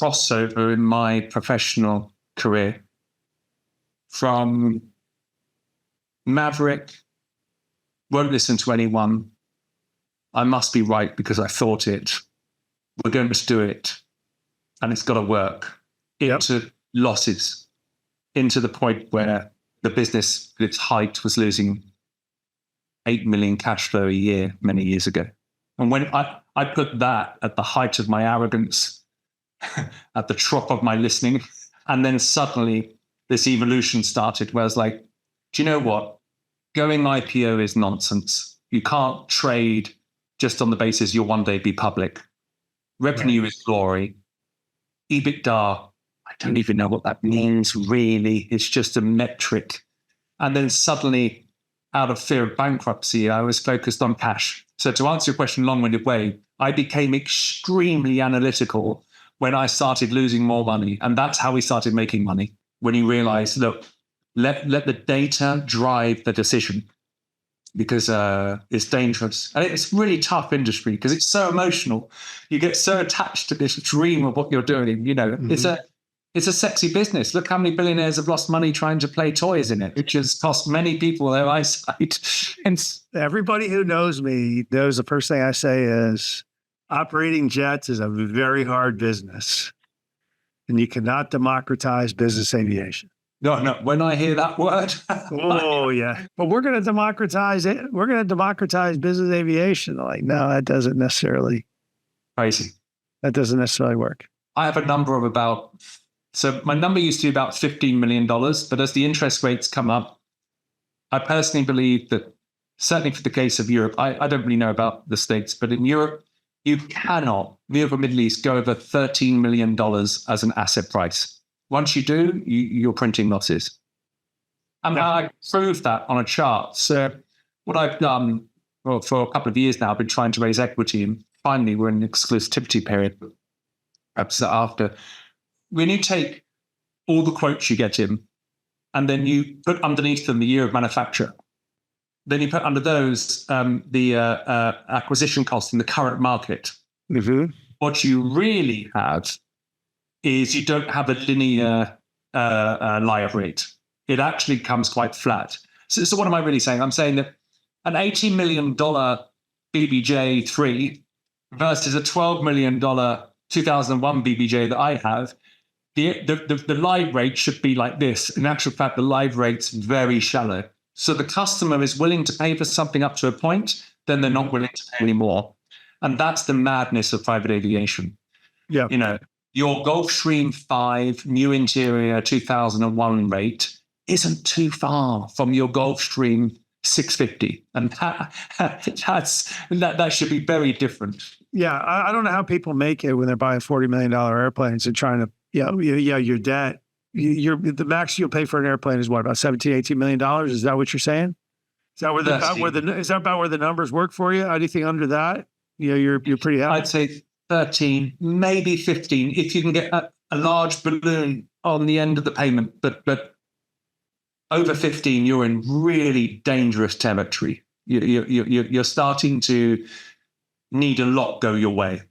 crossover in my professional career from maverick, won't listen to anyone, I must be right because I thought it, we're going to do it, and it's got to work, into losses, into the point where the business at its height was losing 8 million cash flow a year many years ago. And when I put that at the height of my arrogance, at the trough of my listening, and then suddenly this evolution started where I was like, do you know what? Going IPO is nonsense. You can't trade just on the basis you'll one day be public. Revenue is glory. EBITDA, I don't even know what that means really. It's just a metric. And then suddenly, out of fear of bankruptcy, I was focused on cash. So to answer your question long-winded way, I became extremely analytical when I started losing more money. And that's how we started making money. When you realize, look, let the data drive the decision, because it's dangerous. And it's really tough industry because it's so emotional. You get so attached to this dream of what you're doing. You know, it's a sexy business. Look how many billionaires have lost money trying to play toys in it, which has cost many people their eyesight. And everybody who knows me knows the first thing I say is operating jets is a very hard business, and you cannot democratize business aviation. No. When I hear that word, oh yeah, but we're going to democratize it. We're going to democratize business aviation. Like, no, that doesn't necessarily. Crazy. That doesn't necessarily work. I have a number of about. So my number used to be about $15 million, but as the interest rates come up, I personally believe that, certainly for the case of Europe, I don't really know about the States, but in Europe, you cannot, Europe or Middle East, go over $13 million as an asset price. Once you do, you're printing losses. And I proved that on a chart. So what I've done, well, for a couple of years now, I've been trying to raise equity, and finally we're in an exclusivity period. Perhaps after. When you take all the quotes you get in, and then you put underneath them the year of manufacture, then you put under those the acquisition cost in the current market. What you really have is you don't have a linear live rate. It actually comes quite flat. So what am I really saying? I'm saying that an $80 million BBJ3 versus a $12 million 2001 BBJ that I have, the live rate should be like this. In actual fact, the live rate's very shallow. So the customer is willing to pay for something up to a point, then they're not willing to pay anymore. And that's the madness of private aviation. Yeah. You know, your Gulfstream 5 new interior 2001 rate isn't too far from your Gulfstream 650. And that should be very different. Yeah. I don't know how people make it when they're buying $40 million airplanes and trying to, your debt, the max you'll pay for an airplane is what, about $17-18 million? Is that what you're saying? Is that about where the numbers work for you? Anything under that? You're pretty happy. I'd say 13, maybe 15, if you can get a large balloon on the end of the payment. But over 15, you're in really dangerous territory. You're starting to need a lot go your way.